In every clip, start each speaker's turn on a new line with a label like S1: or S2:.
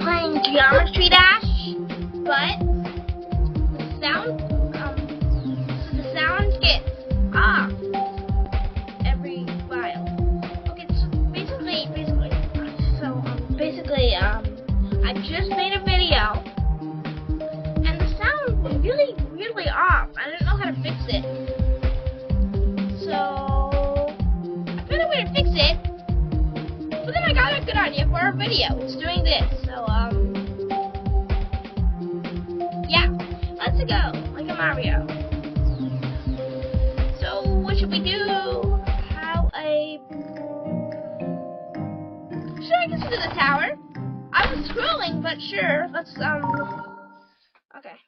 S1: playing Geometry Dash, but the sounds get off every while. Okay, so basically, I just made a video, and the sound was really weirdly off. I didn't know how to fix it, so I found a way to fix it. But then I got a good idea for our video. It's doing this. So, yeah. Let's go. Like a Mario. So, what should we do? Should I get to the tower? I was scrolling, but sure. Let's, okay.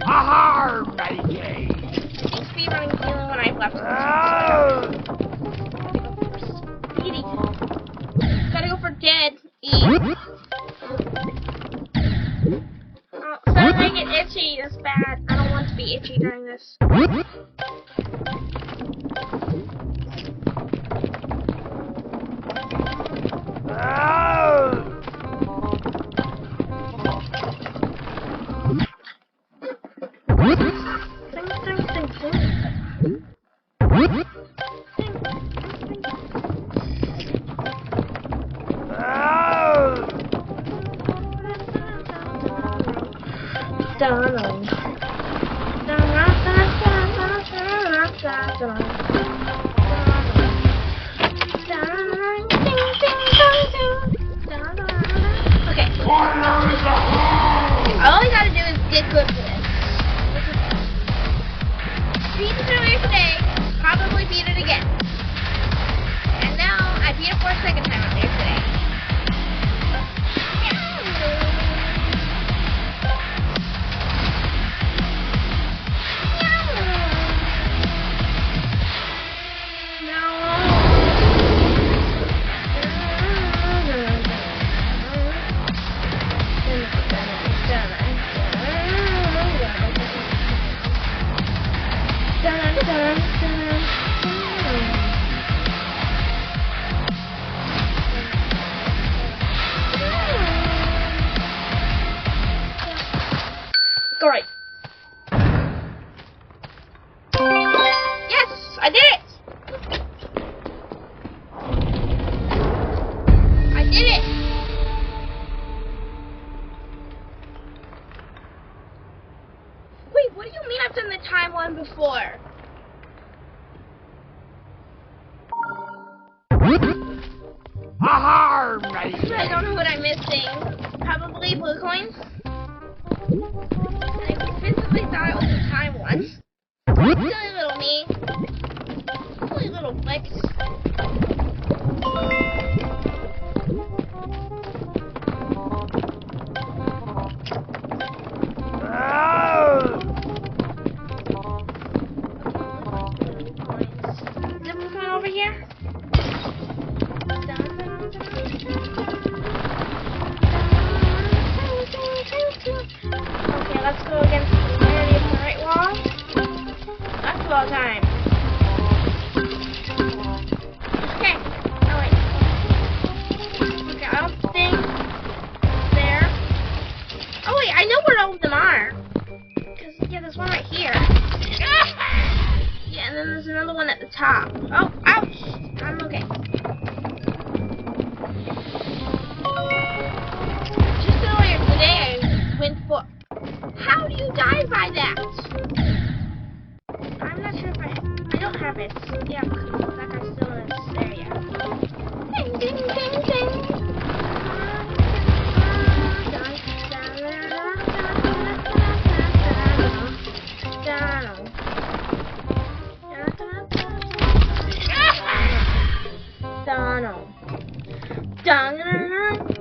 S2: Aha, Mikey!
S1: I think speedrunning's the only one I've left. Speedy. Gotta go for dead. E. Oh, so if I get itchy, that's bad. I don't want to be itchy during this. Okay. All I gotta do is get good for this. Beat it earlier today, probably beat it again. And now I beat it for a second time earlier today. Great. Yes, I did it. I did it. Wait, what do you mean I've done the time one before?
S2: Aha, Mikey!
S1: I don't know what I'm missing. Probably blue coins. I physically thought it was the time one. Silly little me. Silly little flicks. Is it coming over here? Okay, let's go against the right wall. Basketball time. Okay. Oh wait. Okay, I don't think there. Oh wait, I know where all of them are. Cause yeah, there's one right here. Yeah, and then there's another one at the top. Oh, ouch! I'm okay. Just earlier today, I went for. How do you die by that? I'm not sure if I don't have it. Yeah, because that guy's still in this area. Ding, ding, ding, ding.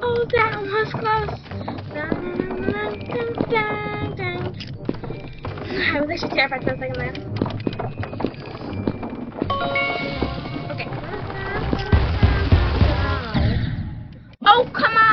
S1: Oh, that was close. I was actually terrified for a second there. Okay. Oh, come on!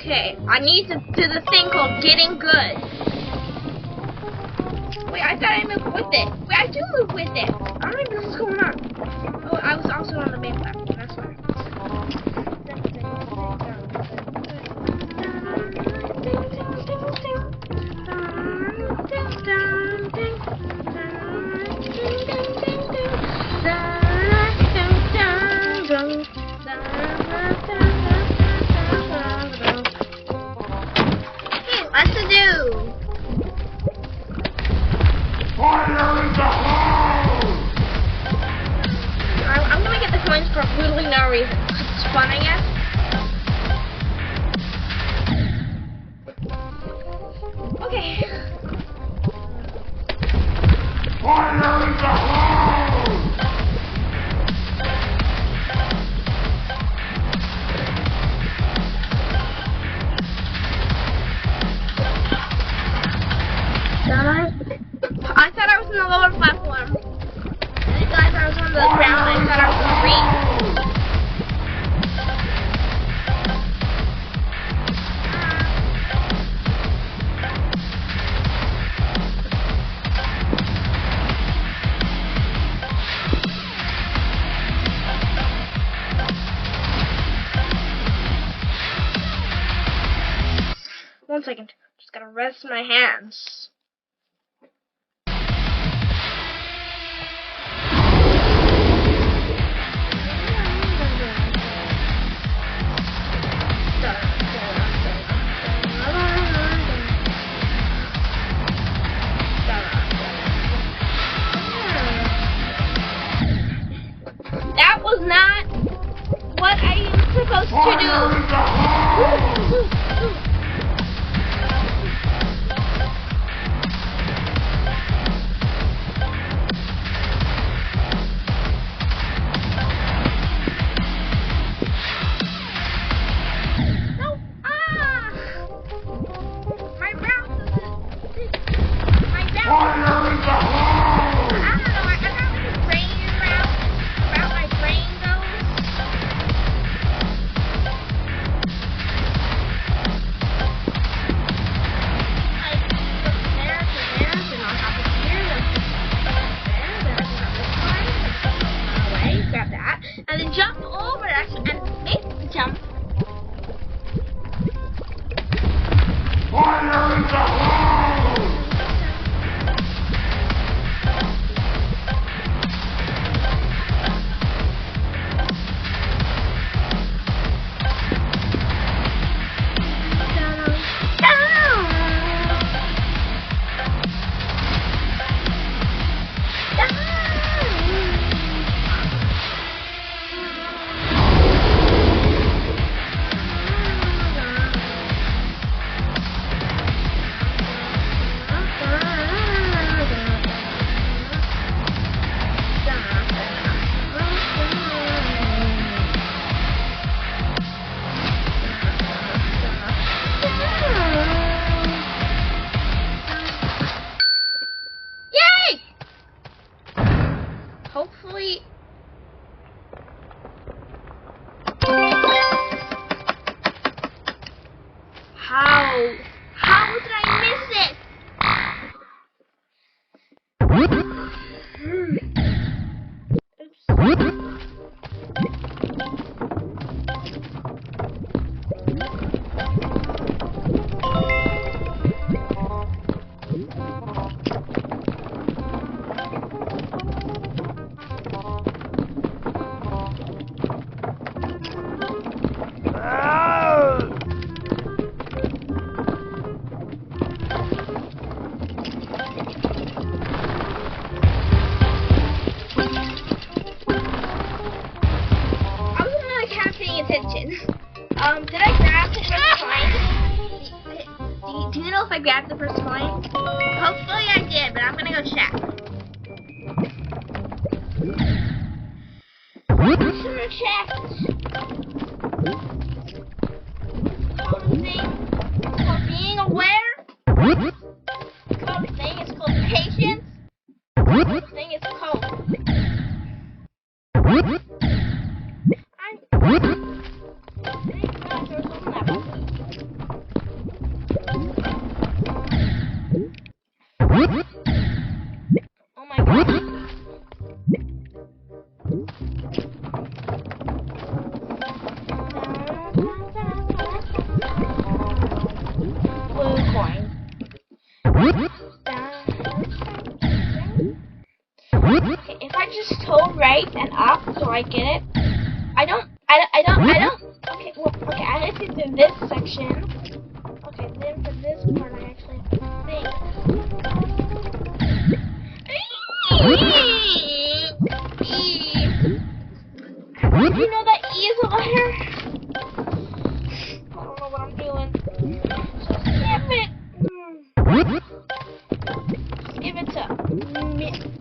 S1: Okay, I need to do the thing called getting good. Wait, I thought I moved with it. Wait, I do move with it. I don't even know what's going on. Oh, I was also on the main platform, that's why. Hey, lots to do.
S2: Fire in the hole!
S1: I'm gonna get the coins for literally no reason. It's fun, I guess. Okay.
S2: Fire in the hole!
S1: I thought I was in the lower platform. And you guys, I was on the ground. I thought I was on the green. One second. Just gotta rest my hands. That was not what I am supposed to
S2: Fire in the hole!
S1: do. No. Ah! My mouse isn't. My mouse.
S2: Fire in the hole!
S1: I don't know. I got this brain route about my brain goes. Like from there to there, then on top of here, then there, then on this side, then away, grab that, and then jump over actually, and make the jump.
S2: Fire in the hole! Yay! Hopefully. How did I miss it? Attention. Did I grab the first coin? Do you know if I grabbed the first coin? Hopefully I did, but I'm gonna go check. I should have checked. Called thing. It's called being aware. It's called thing. It's called patience. This thing is called. I didn't realize there was something that was.
S1: I get it. I don't. Okay, well, okay, I have to do this section. Okay, then for this part, I actually have to think. Did you know that E is a letter? I don't know what I'm doing. So skip it. Skip it to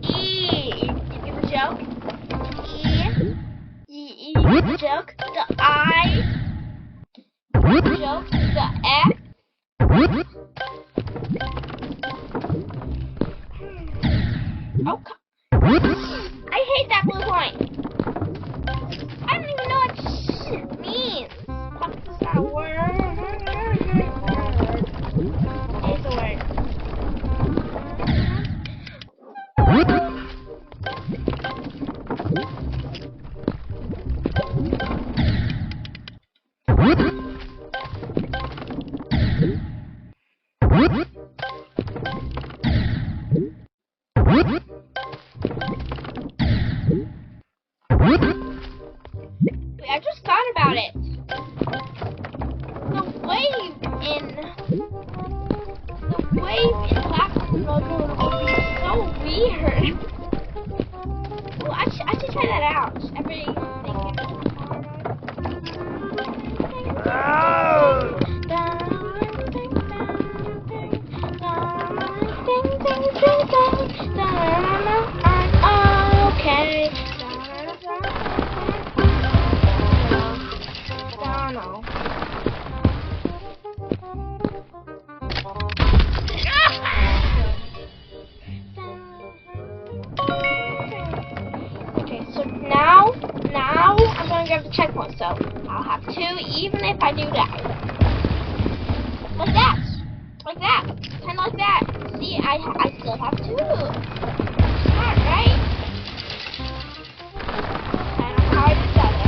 S1: E. You get the joke? E. You get the joke? The I. You get the joke? The F. Oh, I hate that blue coin. I don't even know what shit means. What is that word? It's a word. I just thought about it. The wave in Classroom Notebook would be so weird. Well, I should try that out. Everything. Okay. Okay, so now I'm going to grab the checkpoint, so I'll have 2 even if I do die. Like that. Like that. Kind of like that. See, I still have 2. Smart, right? Kind of hard as other.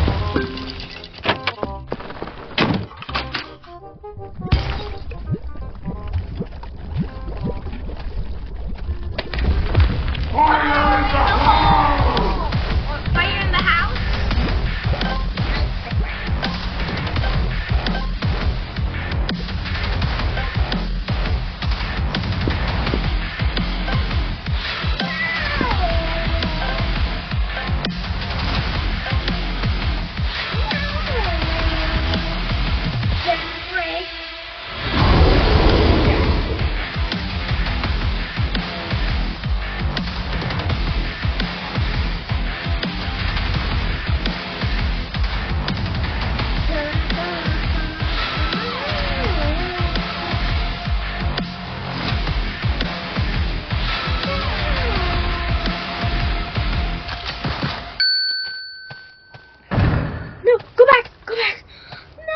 S1: Fire in the house? No, go back! Go back! No!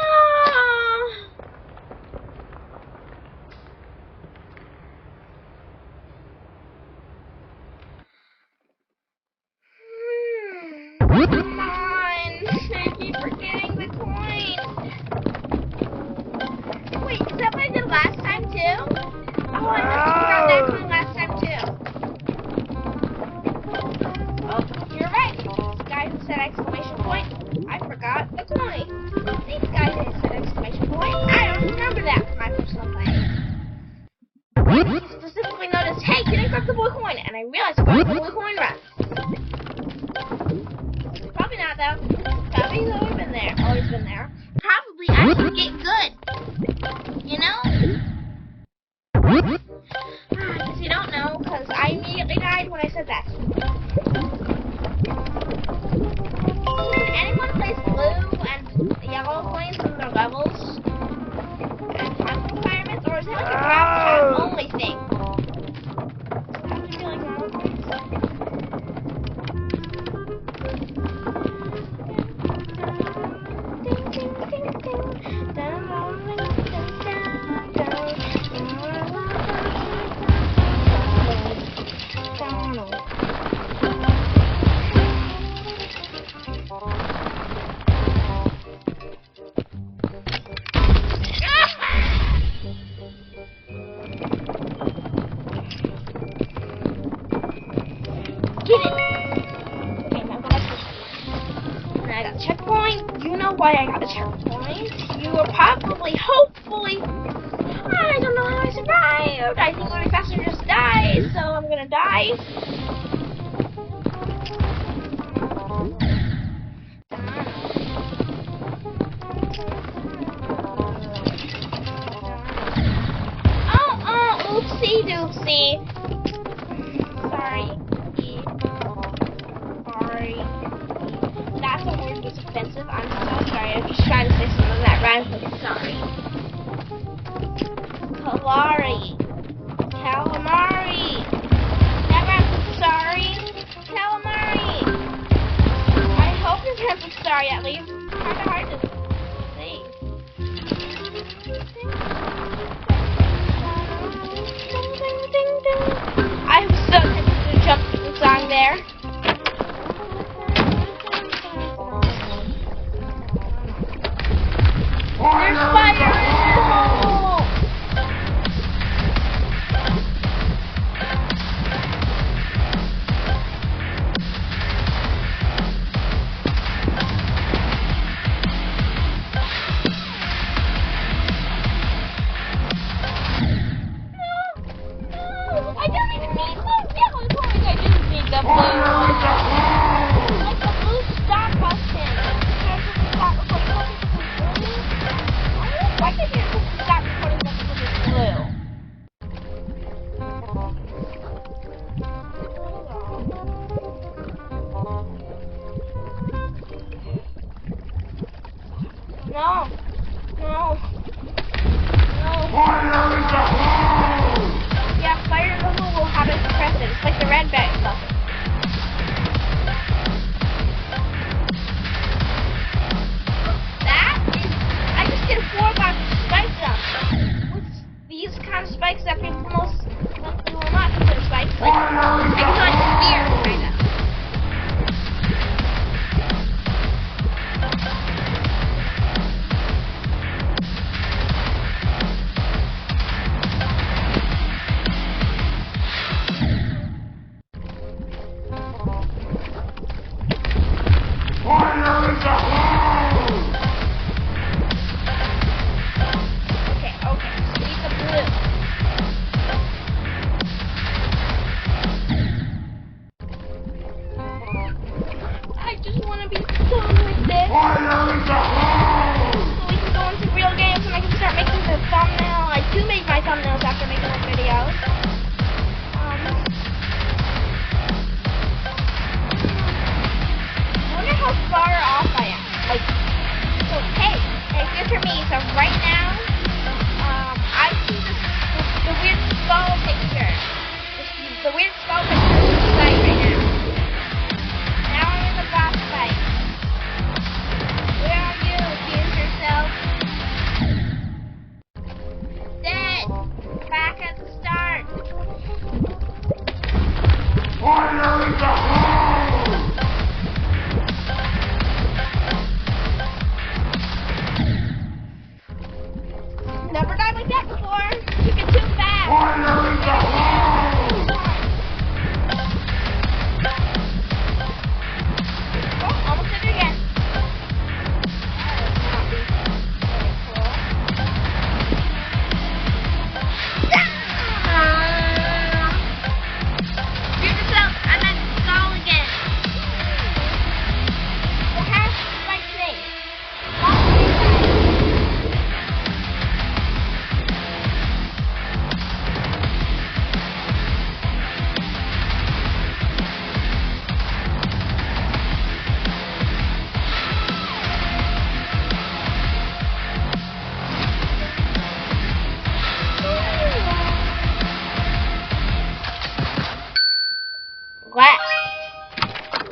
S1: Come on! I keep forgetting the coin! Wait, is that what I did last time too? Oh, I must have forgot that coin last time too. Oh, you're right. This guy who said exclamation point, I forgot the coin. These guys who said exclamation point, I don't remember that from my personal thing. He specifically noticed, hey, you didn't grab the blue coin, and I realized I got the blue coin run. Probably not though. Probably he's always been there. Always been there. Probably I should get good. You know? I guess you don't know, because I immediately died when I said that. When anyone plays blue and yellow coins in their levels and time requirements, or is it like a drop only thing? Does it have to be like normal coins? why I got the checkpoint. You were probably, hopefully, I don't know how I survived. I think it would be faster to just die, so I'm gonna die. Oopsie doopsie. Sorry. That's a word that's offensive. I'm so sorry. I'm just trying to say some of that rhymes with sorry. Calamari. That rhymes with sorry. Calamari. I hope it rhymes with sorry at least. It's kind of hard to say. I was so tempted to jump to the song there. There's fire in the hole! I don't even need those yellow coins. I just need the blue ones. Like the blue stop button. Why can't you stop recording something with this blue? No. Yeah, fire in the hole will have it suppress it. It's like the red bag stuff. That is, I just did 4 box spike jump. With these kind of spikes that people most will not consider spikes. Like, I can like spear, kind of. Thumbnails after making this video. I wonder how far off I am. Like, so hey, here's for me. So right now, I see the weird skull picture. The weird skull picture is the site right now. Now I'm in the boss fight. Where are you? Fuse yourself. Back at the start.
S3: Fire in the hole!
S1: Never died like that before. Took it too fast.
S3: Fire in the hole!
S1: Oh, almost did it again.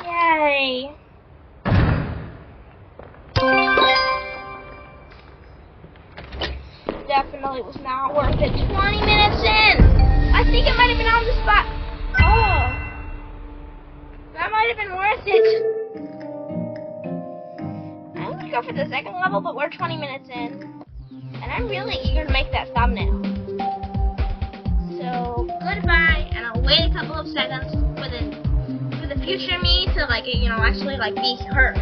S1: Yay! Definitely was not worth it. 20 minutes in! I think it might have been on the spot. Oh! That might have been worth it. I'm gonna go for the second level, but we're 20 minutes in. And I'm really eager to make that thumbnail. So, goodbye, and I'll wait a couple of seconds for the future me to, like, you know, actually, like, be heard.